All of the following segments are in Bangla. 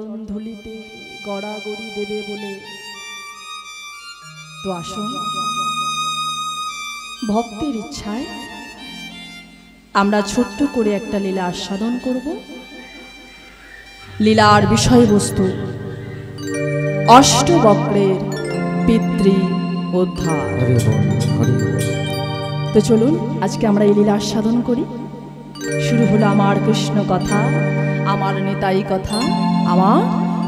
চরণ ধুলিতে গড়াগড়ি দেবে বলে। তো আসুন ভক্তের ইচ্ছায় আমরা ছোট্ট করে একটা লীলা আস্বাদন করব। লীলার বিষয়বস্তু অষ্টবক্রের পিতৃ উদ্ধার। তো চলুন আজকে আমরা এই লীলা আস্বাদন করি। শুরু হলো আমার কৃষ্ণ কথা, আমার নিতাই কথা, আমার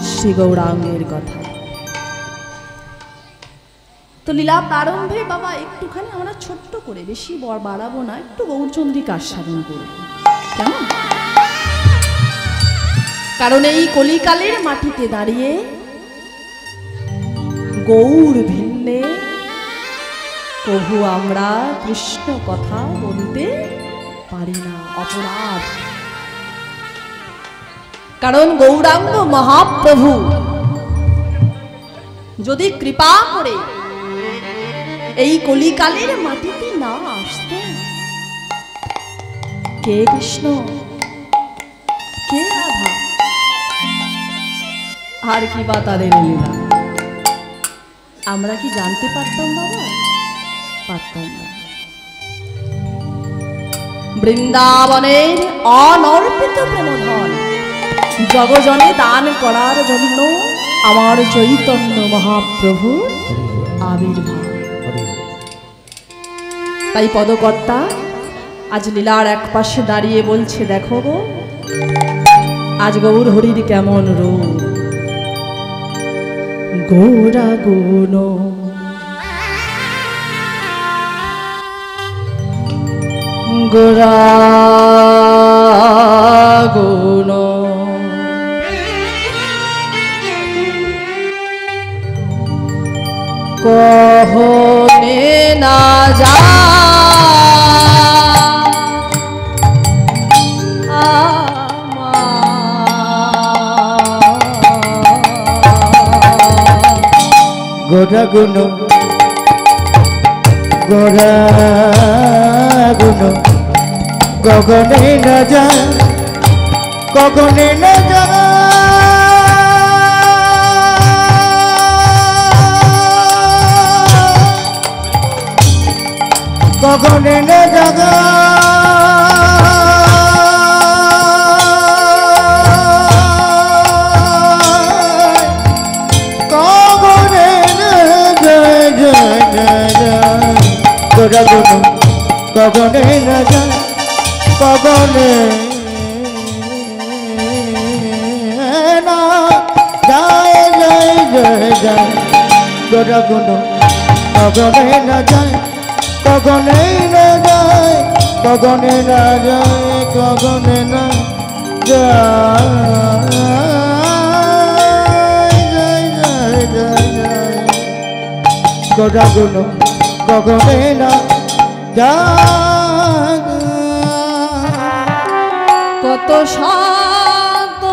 শ্রী গৌরাঙ্গের কথা। তো লীলা প্রারম্ভে বাবা একটুখানি আমরা ছোট্ট করে, বেশি বাড়াবো না, একটু গৌরচন্দ্রিকা আস্বাদন করব, কেমন? কারণ এই কলিকালের মাটিতে দাঁড়িয়ে গৌর ভিন্নে প্রভু আমরা কৃষ্ণ কথা বলতে পারি না, অপরাধ। কারণ গৌরাঙ্গ মহাপ্রভু যদি কৃপা করে এই কলিকালের মাটিতে না আসতেন, কে কৃষ্ণ কে রাধা আর কি বা তাদের লীলা আমরা কি জানতে পারতাম বাবা? পারতাম না। বৃন্দাবনের অনর্পিত প্রেমধন জগজনে দান করার জন্য আমার চৈতন্য মহাপ্রভু আবির্ভাব। তাই পদকর্তা আজ লীলার এক পাশে দাঁড়িয়ে বলছে, দেখো গো আজ গৌর হরির কেমন রূপ, গোরা গুণ গোরা গুণ কহনে না যা গোরা গুণ গোরা গুণ গগনে না যায়, গগনে না যায়, গগনে না জাগা, গগনে না যায় যায় যায় যায়, গোরা গুণ গগনে না যায়, গগনে না যায় যায় যায় যায়, গোরা গুণ গগনে না যায়, গগনে না যায়, গগনে না যায়, গগনে না যায় যায় যায় যায় যায়, গোরা গুণ গগনে না যায়। কত শত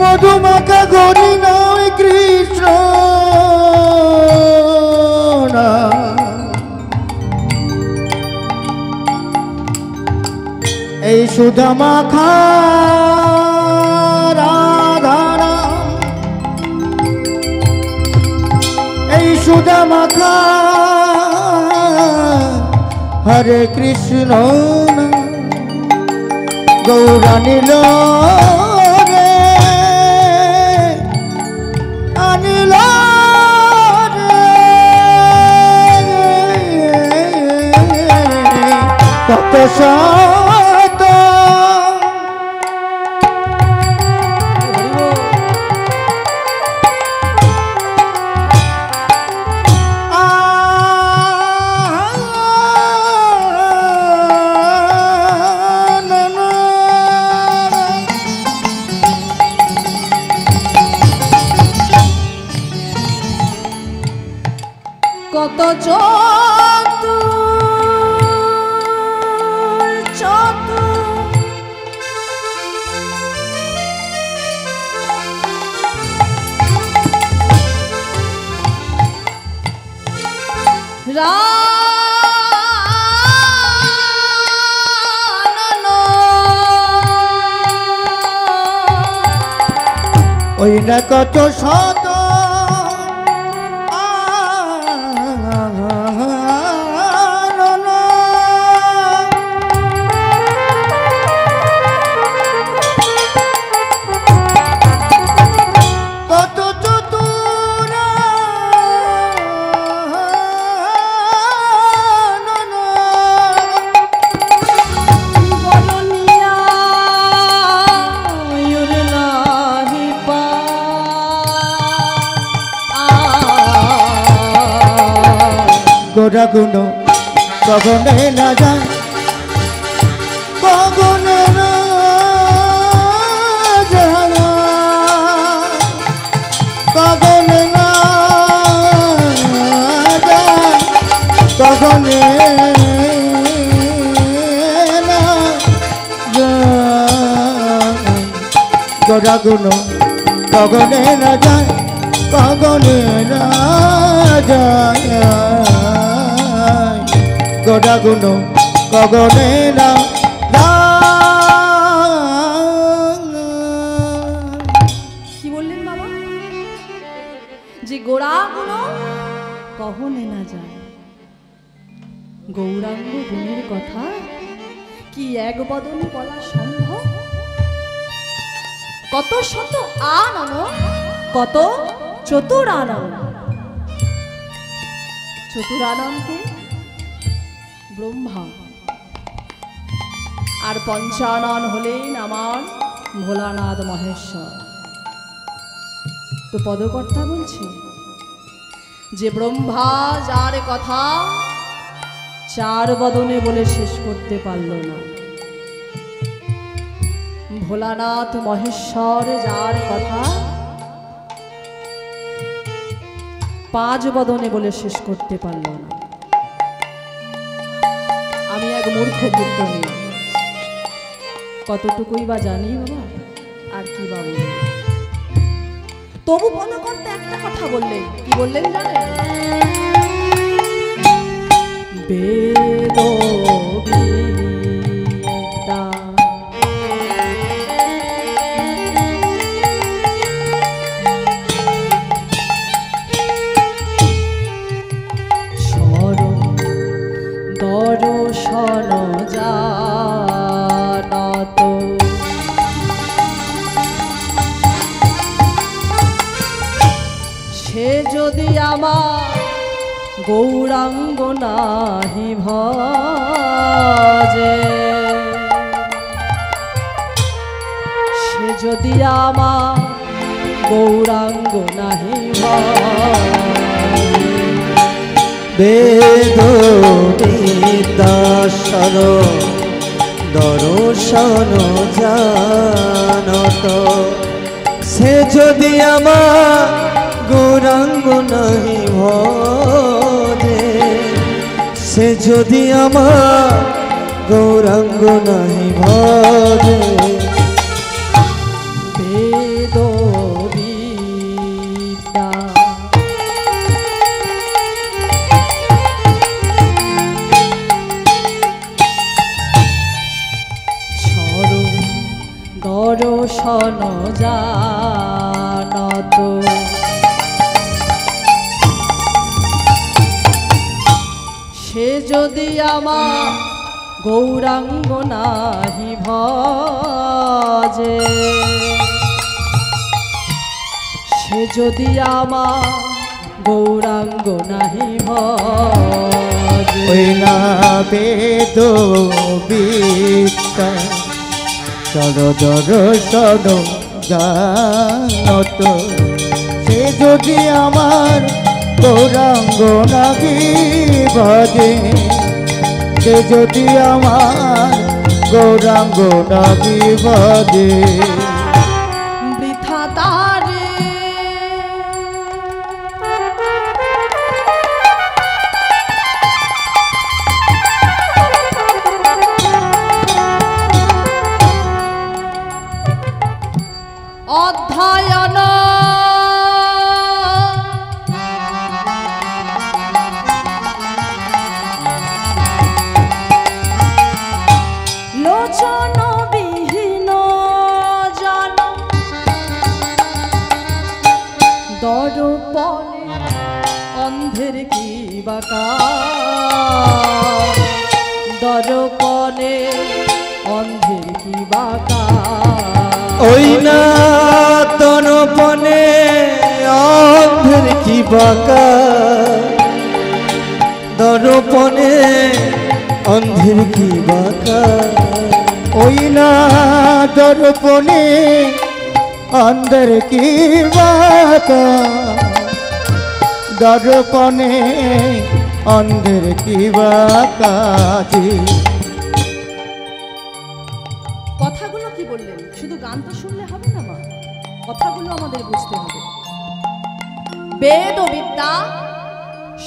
মধুমাখা গরি নয় কৃষ্ণ না, এই সুধা মাখা রাধা, এই সুধা মাখা হরে কৃষ্ণ না, গৌরা নিল রে আনিল রে কত শত কত চতুর ওই না কত শত গোরা গুণ গগনে না যায় গগনে না যায় গগনে না যায় গগনে না যায় গোরা গুণ গগনে না যায় গগনে না যায় গোরা গুণ গগনে না কি বললেন বাবা? যে গোড়াগুলো কখনে না যায়। গৌরাঙ্গ গুণের কথা কি এক বদনে বলা সম্ভব? কত শত আনন, কত চতুরানন। চতুরাননকে ব্রহ্মা, আর পঞ্চানন হলেন আমার ভোলানাথ মহেশ্বর। তো পদকর্তা বলছে যে ব্রহ্মা যার কথা চার বদনে বলে শেষ করতে পারল না, ভোলানাথ মহেশ্বর যার কথা পাঁচ বদনে বলে শেষ করতে পারল না। আমি এক মূর্খ পুত্র নিয়ে কতটুকুই বা জানি বাবা, আর কি বা বলি। তবু পদকর্তা একটা কথা বললেন। কি বললেন জানেন? বেদ বিদ্যা দর্শন জানত, সে যদি আমার গৌরাঙ্গ নাহি ভজে, সে যদি আমার গৌরাঙ্গ নাহি ভজে। বেদ বিদ্যাসর দর্শন জানত, সে যদি আমার গৌরাঙ্গ নাহি ভজে, সে যদি আমার গৌরাঙ্গ নাহি ভজে। বেদ বিদ্যা দর্শন জানত, সে যদি আমার গৌরাঙ্গ নাহি ভজে, যদি আমার গৌরাঙ্গ নাহি ভজে। ওই না বেদ বিদ্যা সরদর্শন জানত, সে যদি আমার গৌরাঙ্গ নাহি ভজে, সে যদি আমার গৌরাঙ্গ নাহি ভজে। বৃথা তারে অধ্যয়ন লোচন বিহীন জন দর্পণে অন্ধের কি বাকা, দর্পণে অন্ধের কি বাকা। ওই না তনপনে অন্ধের কি বাঁকা, দর্পণে অন্ধের কি বাঁকা। ওই না দর্পণে অন্ধের কি বাঁকা, দর্পণে অন্ধের কি বাঁকা। কথাগুলো কি বললেন? শুধু গান তো শুনলে হবে না মা, কথাগুলো আমাদের বুঝতে হবে। বেদ ও বিদ্যা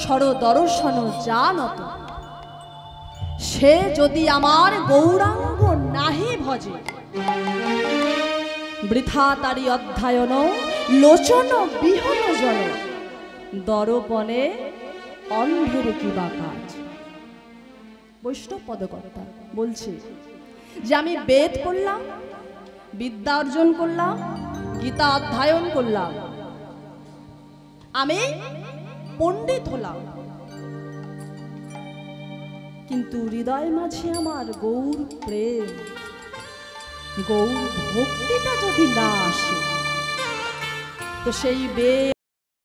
সরদর্শন জানত, সে যদি আমার গৌরাঙ্গ নাহি ভজে। বৃথা তারি অধ্যয়ন লোচন বিহন জন দর্পণে অন্ধের কি বা কাজ। বৈষ্ণব পদকর্তা বলছে যে আমি বেদ পড়লাম, বিদ্যা অর্জন করলাম, গীতা অধ্যয়ন করলাম, আমি পণ্ডিত হলাম, কিন্তু হৃদয় মাঝে আমার গৌর প্রেম, গৌর ভক্তিটা যদি না আসে, তো সেই বেদ